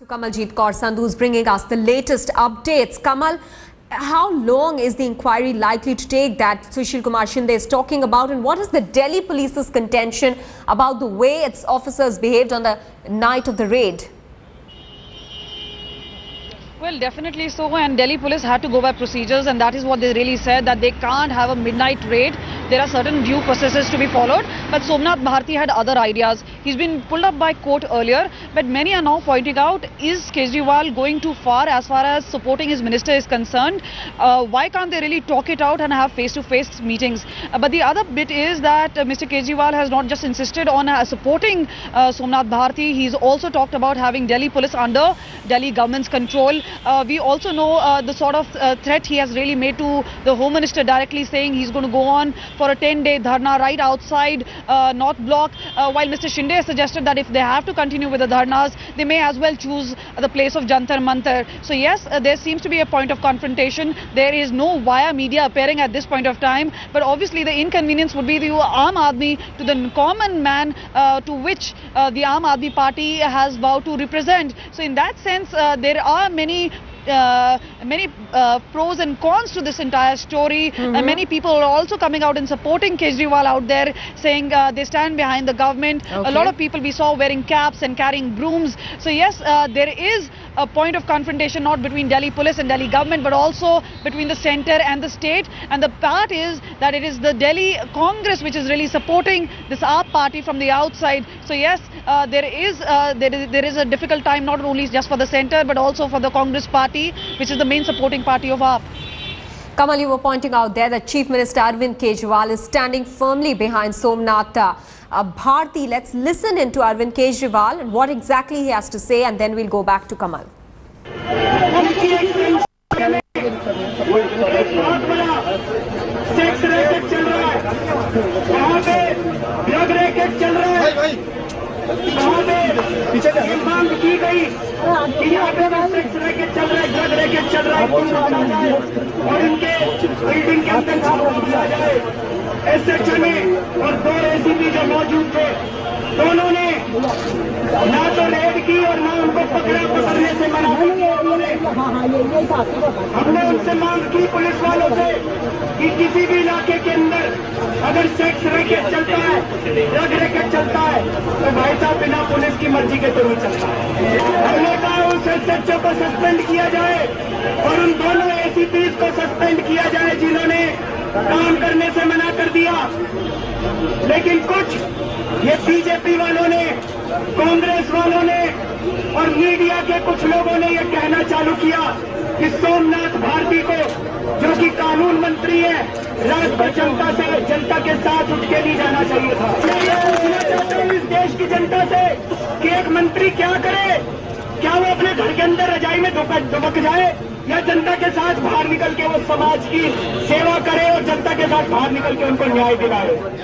Kamaljeet Kaur Sandhu is bringing us the latest updates. Kamal, how long is the inquiry likely to take that Sushil Kumar Shinde is talking about, and what is the Delhi police's contention about the way its officers behaved on the night of the raid? Well, definitely so, and Delhi police had to go by procedures, and that is what they really said, that they can't have a midnight raid. There are certain due processes to be followed, but Somnath Bharti had other ideas. He's been pulled up by court earlier, but many are now pointing out, is Kejriwal going too far as supporting his minister is concerned? Why can't they really talk it out and have face-to-face meetings? But the other bit is that Mr. Kejriwal has not just insisted on supporting Somnath Bharti, he's also talked about having Delhi police under Delhi government's control. We also know the sort of threat he has really made to the Home Minister, directly saying he's going to go on for a 10-day dharna right outside North Block, while Mr. Shinde has suggested that if they have to continue with the dharnas, they may as well choose the place of Jantar Mantar. So yes, there seems to be a point of confrontation. There is no via media appearing at this point of time, but obviously the inconvenience would be the Aam Aadmi, to the common man to which the Aam Aadmi party has vowed to represent. So in that sense, there are many pros and cons to this entire story. Many people are also coming out and supporting Kejriwal out there, saying they stand behind the government. Okay. A lot of people we saw wearing caps and carrying brooms. So yes, there is a point of confrontation, not between Delhi police and Delhi government, but also between the centre and the state. And the part is that it is the Delhi Congress which is really supporting this AAP party from the outside. So yes, there is a difficult time, not only just for the centre but also for the Congress party, which is the main supporting party of AAP. Kamal, you were pointing out there that Chief Minister Arvind Kejriwal is standing firmly behind Somnath Bharti. Let's listen into Arvind Kejriwal and what exactly he has to say, and then we'll go back to Kamal. मांग की गई कि यहाँ पे sex racket चल रहा है, drug racket चल रहा है, और इनके बिल्डिंग के अंदर किया जाए। एसएचओ ने और दो एसीपी जो मौजूद थे, दोनों ने ना तो रेड की और ना उनको पकड़ने से मना किया। हमने उनसे मांग की पुलिस वालों से कि किसी भी इलाके के अंदर अगर सेक्स रैकेट चलता है, ड्रग रैकेट चलता है, तो भाई साहब बिना पुलिस की मर्जी के तो नहीं चलता है। हमने कहा उस एसएचओ को सस्पेंड किया जाए और उन दोनों एसीपीज को सस्पेंड किया जाए जिन्होंने काम करने से मना कर दिया। लेकिन कुछ ये बीजेपी वालों ने, कांग्रेस वालों ने और मीडिया के कुछ लोगों ने ये कहना चालू किया कि सोमनाथ भारती को, जो कि कानून मंत्री है, रात भर जनता के साथ उठ के नहीं जाना चाहिए था। मैं ये पूछना चाहता हूँ इस देश की जनता से कि एक मंत्री क्या करे? क्या वो अपने घर के अंदर रजाई में दुबक जाए, या जनता के साथ बाहर निकल के वो समाज की सेवा करे और जनता के साथ बाहर निकल के उनको न्याय दिलाए?